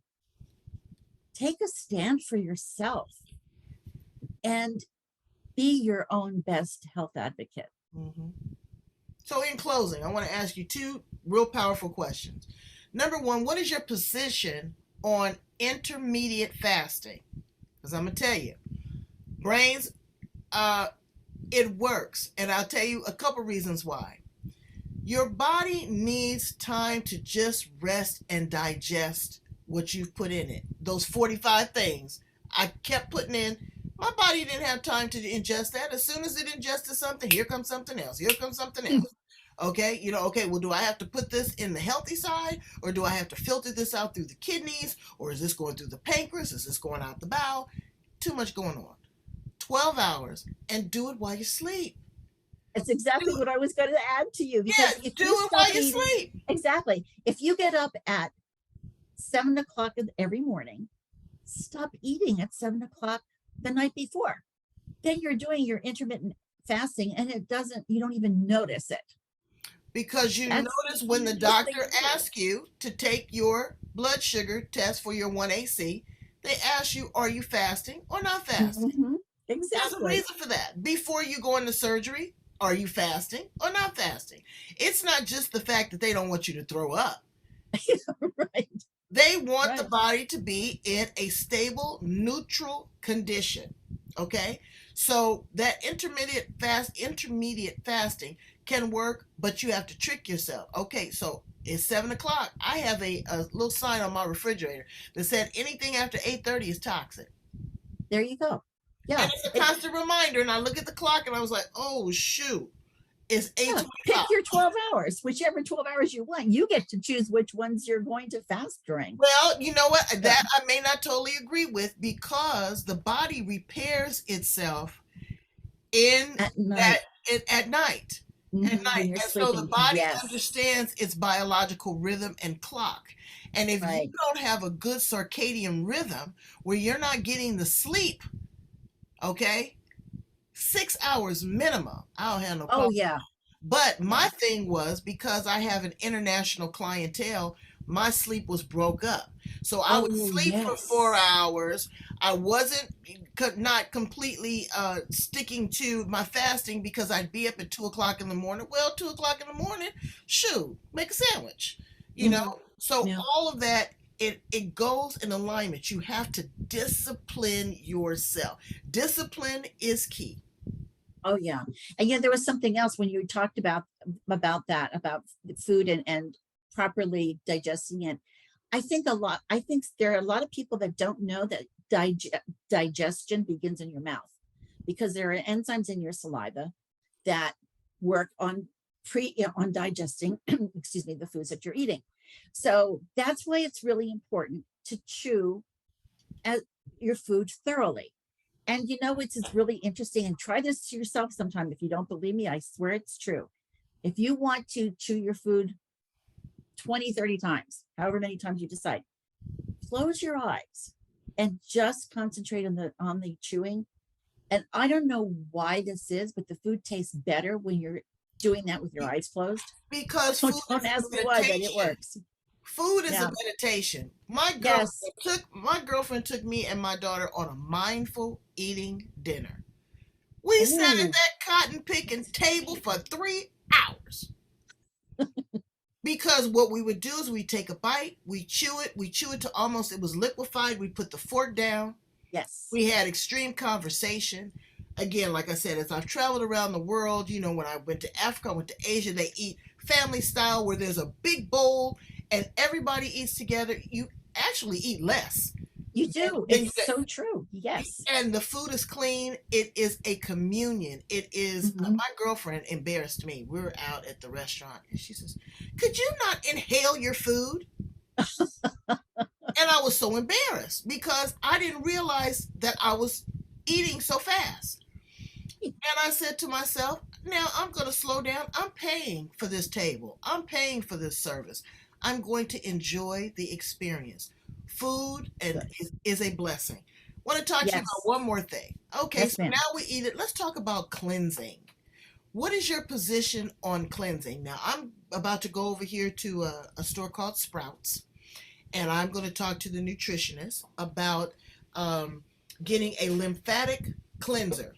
take a stand for yourself and be your own best health advocate. Mm-hmm. So in closing, I want to ask you two real powerful questions. Number one, what is your position on intermediate fasting? Because I'm going to tell you, brains, it works. And I'll tell you a couple reasons why. Your body needs time to just rest and digest what you've put in it. Those 45 things I kept putting in. My body didn't have time to ingest that. As soon as it ingested something, here comes something else. Here comes something else. Okay, well, do I have to put this in the healthy side, or do I have to filter this out through the kidneys, or is this going through the pancreas? Is this going out the bowel? Too much going on. 12 hours, and do it while you sleep. That's exactly what I was going to add to you. Because if do it while you sleep. Exactly. If you get up at 7 o'clock every morning, stop eating at 7 o'clock the night before. Then you're doing your intermittent fasting, and you don't even notice it. Because you notice when the doctor asks you to take your blood sugar test for your 1AC, they ask you, are you fasting or not fasting? Mm-hmm. Exactly. There's a reason for that. Before you go into surgery, are you fasting or not fasting? It's not just the fact that they don't want you to throw up. Right. They want the body to be in a stable, neutral condition. Okay? So that intermediate fasting can work, but you have to trick yourself. Okay, so it's 7 o'clock. I have a little sign on my refrigerator that said anything after 8:30 is toxic. There you go. Yeah. And it's a constant reminder. And I look at the clock and I was like, oh, shoot. It's 8:25. Pick your 12 hours, whichever 12 hours you want. You get to choose which ones you're going to fast during. Well, you know what? That I may not totally agree with, because the body repairs itself at night. Mm-hmm. At night. And so the body understands its biological rhythm and clock. And if you don't have a good circadian rhythm where you're not getting the sleep, okay, 6 hours minimum, I don't have no problem. Oh, yeah. But my thing was, because I have an international clientele, my sleep was broke up. So I would sleep for 4 hours. I wasn't not completely sticking to my fasting, because I'd be up at 2 o'clock in the morning. Well, 2 o'clock in the morning, shoot, make a sandwich, you know? So all of that, it goes in alignment. You have to discipline yourself. Discipline is key. Oh, yeah. And there was something else when you talked about that, about food and properly digesting it. I think there are a lot of people that don't know that digestion begins in your mouth, because there are enzymes in your saliva that work on digesting, excuse me, the foods that you're eating. So that's why it's really important to chew your food thoroughly. And it's really interesting, and try this to yourself sometime. If you don't believe me, I swear it's true. If you want to chew your food 20, 30 times, however many times you decide, close your eyes and just concentrate on the chewing. And I don't know why this is, but the food tastes better when you're doing that with your eyes closed. Because don't ask me why, but it works. Food is a meditation. My girlfriend took me and my daughter on a mindful eating dinner. We sat at that cotton picking table for 3 hours. Because what we would do is we take a bite, we chew it to almost, it was liquefied. We put the fork down. Yes. We had extreme conversation. Again, like I said, as I've traveled around the world, when I went to Africa, I went to Asia, they eat family style, where there's a big bowl and everybody eats together. You actually eat less. You do. It's so true. Yes. And the food is clean. It is a communion. It is. My girlfriend embarrassed me. We were out at the restaurant and she says, "Could you not inhale your food?" And I was so embarrassed, because I didn't realize that I was eating so fast. And I said to myself, now I'm going to slow down. I'm paying for this table. I'm paying for this service. I'm going to enjoy the experience. Food is a blessing. I want to talk to you about one more thing. Okay, Yes, so ma'am. now we eat it. Let's talk about cleansing. What is your position on cleansing? Now, I'm about to go over here to a store called Sprouts, and I'm going to talk to the nutritionist about um, getting a lymphatic cleanser,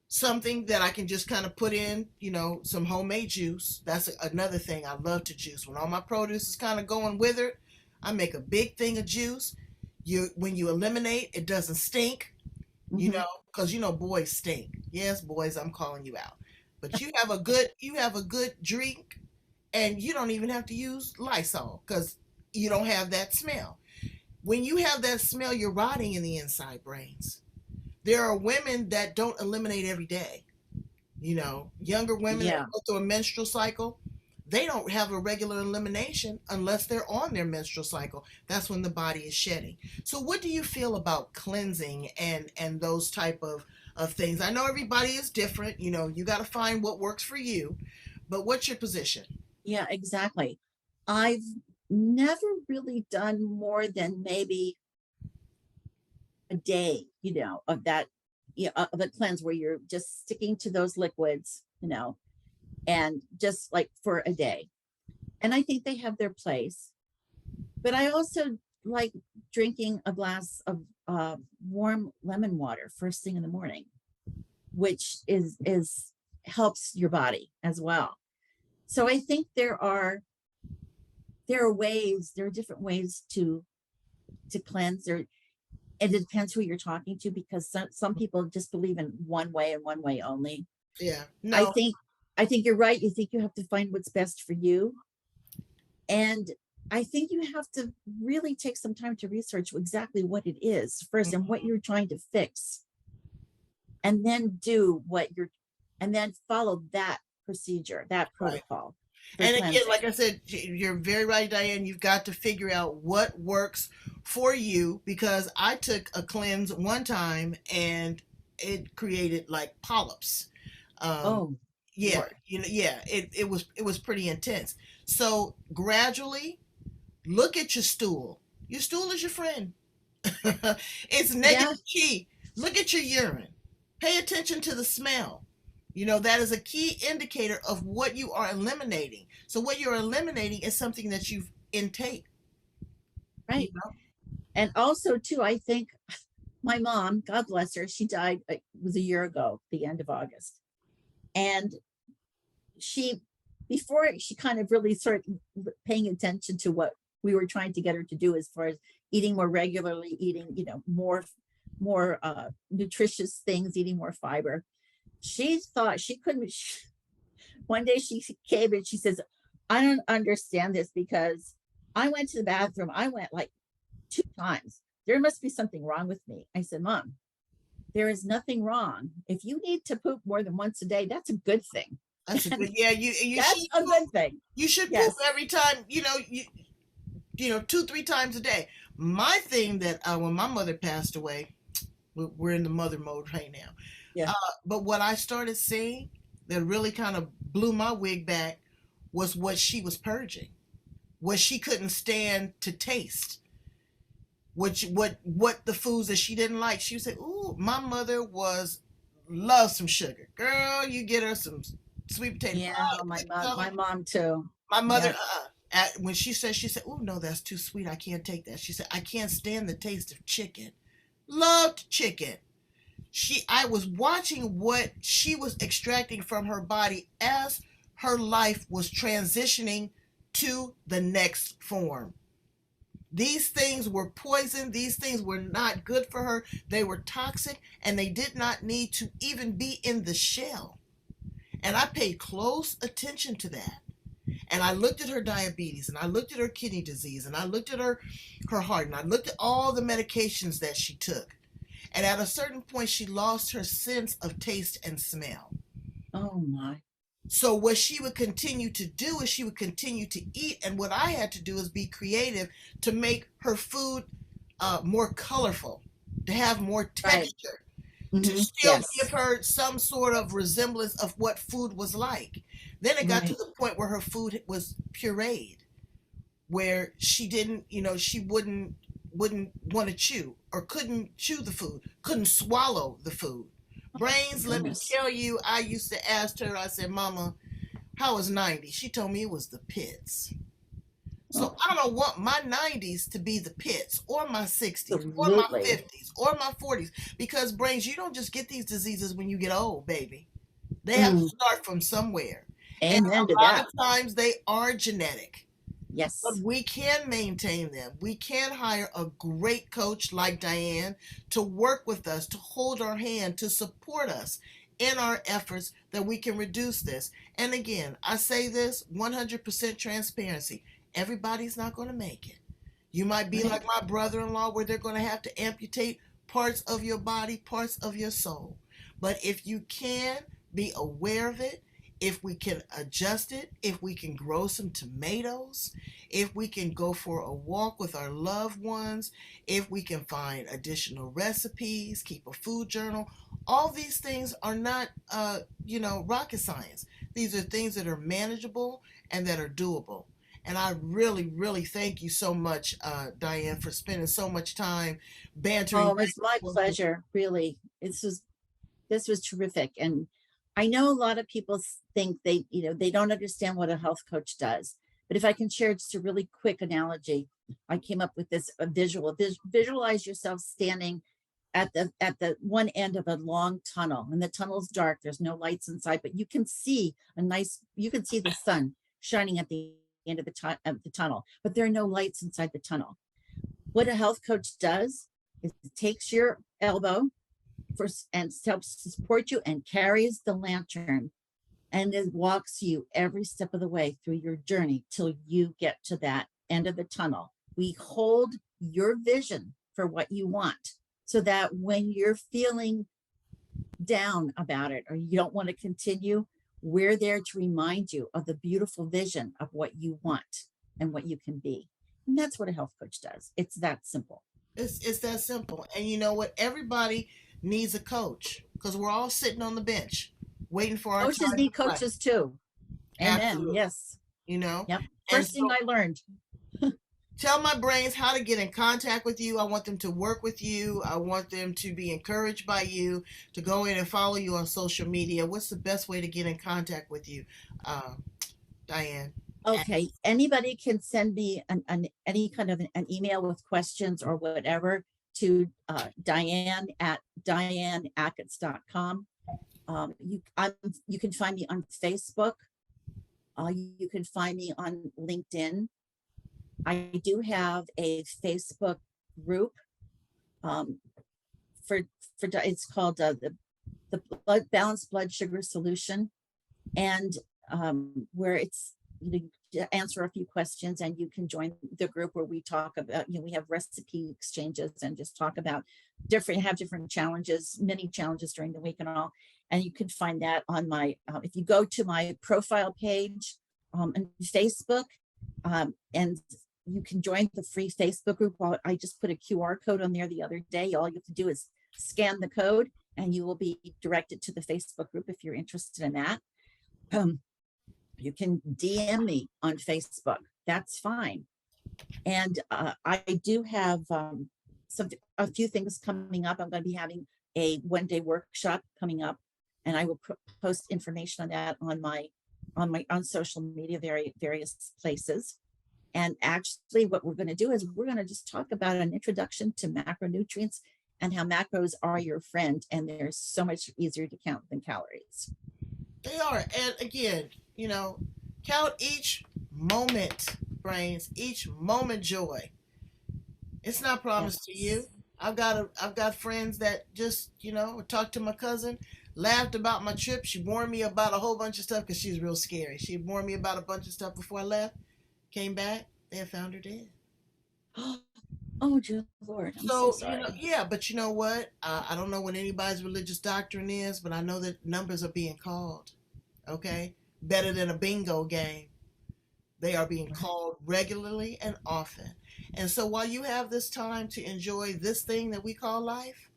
something that I can just kind of put in, some homemade juice. That's another thing I love to juice. When all my produce is kind of going withered, I make a big thing of juice. When you eliminate, it doesn't stink, Hmm. because boys stink. Yes, boys, I'm calling you out. But you have a good drink, and you don't even have to use Lysol because you don't have that smell. When you have that smell, you're rotting in the inside brains. There are women that don't eliminate every day. Younger women that Yeah. go through a menstrual cycle, they don't have a regular elimination unless they're on their menstrual cycle. That's when the body is shedding. So what do you feel about cleansing and those type of things? I know everybody is different. You got to find what works for you. But what's your position? Yeah, exactly. I've never really done more than maybe a day, of that, of a cleanse where you're just sticking to those liquids, and just like for a day. And I think they have their place. But I also like drinking a glass of warm lemon water first thing in the morning, which is helps your body as well. So I think there are different ways to cleanse. There, and it depends who you're talking to, because some people just believe in one way and one way only. Yeah. I No. think I think you're right. You think you have to find what's best for you. And I think you have to really take some time to research exactly what it is first and what you're trying to fix. And then and then follow that procedure, that Right. protocol for And again, cleansing. like I said, you're very right, Diane. You've got to figure out what works for you, because I took a cleanse one time and it created like polyps. Um, Oh, yeah, Lord. yeah, it was pretty intense. So gradually, look at your stool. Your stool is your friend. It's Yeah, negative chi. Look at your urine. Pay attention to the smell. That is a key indicator of what you are eliminating. So what you're eliminating is something that you've intake. You right. know? And also, too, I think my mom, God bless her, she died, it was a year ago, the end of August. And she, before she kind of really started paying attention to what we were trying to get her to do as far as eating more regularly, eating, more nutritious things, eating more fiber. She thought she couldn't. One day she came and she says, I don't understand this, because I went to the bathroom. I went like 2 times. There must be something wrong with me. I said, Mom, there is nothing wrong. If you need to poop more than once a day, that's a good thing. That's a And good, yeah. You that's should a poop. good thing. You should poop Yes. every time. 2-3 times a day. My thing that when my mother passed away, we're in the mother mode right now. Yeah. But what I started seeing that really kind of blew my wig back was what she was purging, what she couldn't stand to taste, what the foods that she didn't like. She would say, "Ooh, my mother was love some sugar. Girl, you get her some sweet potato Yeah. pie, My put mom, some." my mom too. My mother, Yeah. when she said, "Oh no, that's too sweet. I can't take that." She said, "I can't stand the taste of chicken." Loved chicken. I was watching what she was extracting from her body as her life was transitioning to the next form. These things were poison. These things were not good for her. They were toxic, and they did not need to even be in the shell. And I paid close attention to that. And I looked at her diabetes, and I looked at her kidney disease, and I looked at her heart, and I looked at all the medications that she took. And at a certain point, she lost her sense of taste and smell. Oh my. So what she would continue to do is she would continue to eat, and what I had to do is be creative to make her food more colorful, to have more Right. texture, to Hmm. still give Yes. her some sort of resemblance of what food was like. Then it got to Right. the point where her food was pureed, where she didn't, she wouldn't wouldn't want to chew or couldn't chew the food, couldn't swallow the food. Brains, let me Goodness. tell you, I used to ask her, I said, Mama, how was 90? She told me it was the pits. Oh, So I don't want my 90s to be the pits or my 60s or my absolutely. 50s or my 40s because brains, you don't just get these diseases when you get old, baby. They have to Mm, start from somewhere. And amen to a lot that. of times they are genetic, but Yes. we can maintain them. We can hire a great coach like Diane to work with us, to hold our hand, to support us in our efforts that we can reduce this. And again, I say this 100% transparency. Everybody's not going to make it. You might be Right. like my brother in law, where they're going to have to amputate parts of your body, parts of your soul. But if you can be aware of it, if we can adjust it, if we can grow some tomatoes, if we can go for a walk with our loved ones, if we can find additional recipes, keep a food journal, all these things are not, rocket science. These are things that are manageable and that are doable. And I really, really thank you so much, Diane, for spending so much time bantering Oh, back it's my and forth. pleasure, really. This was terrific. And I know a lot of people think they don't understand what a health coach does. But if I can share just a really quick analogy, I came up with this visualize yourself standing at the one end of a long tunnel, and the tunnel's dark. There's no lights inside, but you can see the sun shining at the end of the tunnel, but there are no lights inside the tunnel. What a health coach does is it takes your elbow first and helps to support you and carries the lantern, and it walks you every step of the way through your journey till you get to that end of the tunnel. We hold your vision for what you want, so that when you're feeling down about it or you don't want to continue, we're there to remind you of the beautiful vision of what you want and what you can be. And that's what a health coach does. It's that simple. It's that simple. And you know what? Everybody needs a coach because we're all sitting on the bench waiting for our Coaches time to need play. coaches too. Amen. Absolutely. Yes. You know? Yep. And First thing so I learned. tell my brains how to get in contact with you. I want them to work with you. I want them to be encouraged by you, to go in and follow you on social media. What's the best way to get in contact with you, uh, Diane? Okay, anybody can send me any kind of an email with questions or whatever to Diane at dianeachatz.com. You can find me on Facebook. You can find me on LinkedIn. I do have a Facebook group um, for it's called the balanced blood sugar solution, and where it's to answer a few questions, and you can join the group where we talk about, we have recipe exchanges and just talk about different challenges, many challenges during the week and all. And you can find that on my, if you go to my profile page on Facebook, and you can join the free Facebook group. I just put a QR code on there the other day. All you have to do is scan the code and you will be directed to the Facebook group if you're interested in that. You can DM me on Facebook. That's fine. And I do have a few things coming up. I'm going to be having a one-day workshop coming up, and I will post information on that on social media, various places. And actually, what we're going to do is we're going to just talk about an introduction to macronutrients and how macros are your friend, and they're so much easier to count than calories. They are. And again, count each moment, brains, each moment joy. It's not promised to you. Yes. I've got friends that just, talked to my cousin, laughed about my trip. She warned me about a whole bunch of stuff because she's real scary. She warned me about a bunch of stuff before I left. Came back, they had found her dead. Oh, dear Lord, I'm so So, sorry. yeah, but you know what? I don't know what anybody's religious doctrine is, but I know that numbers are being called. Okay? Better than a bingo game. They are being Right. called regularly and often. And so while you have this time to enjoy this thing that we call life,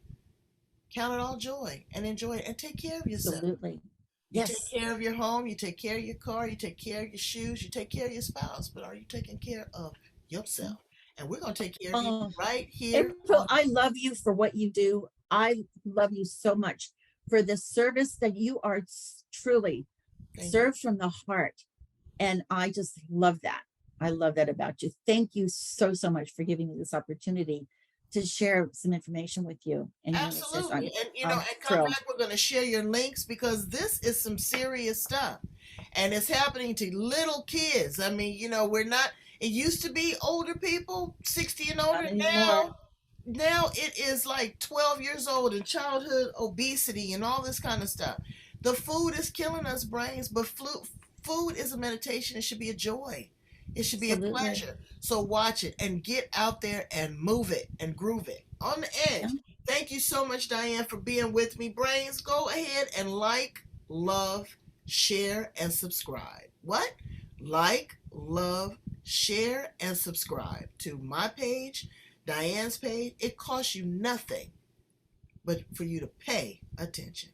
count it all joy and enjoy it and take care of yourself. Absolutely. You take Yes. care of your home, you take care of your car, you take care of your shoes, you take care of your spouse, but are you taking care of yourself? And we're going to take care of you Oh, right here April, on. I love you for what you do. I love you so much for the service that you are truly Thank you. served from the heart. And I just love that. I love that about you. Thank you so, so much for giving me this opportunity to share some information with you and Unisys. Absolutely. And I'm and come thrilled. back, we're going to share your links because this is some serious stuff. And it's happening to little kids. I mean, we're not, it used to be older people, 60 and older. Not anymore. Now it is like 12 years old and childhood obesity and all this kind of stuff. The food is killing us, brains, but food is a meditation. It should be a joy. It should be a Absolutely. pleasure. So watch it and get out there and move it and groove it on the Yeah. edge. Thank you so much, Diane, for being with me. Brains, go ahead and like, love, share, and subscribe. What? Like, love, share, and subscribe to my page, Diane's page. It costs you nothing but for you to pay attention.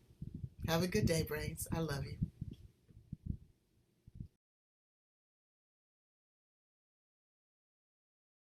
Have a good day, Brains. I love you.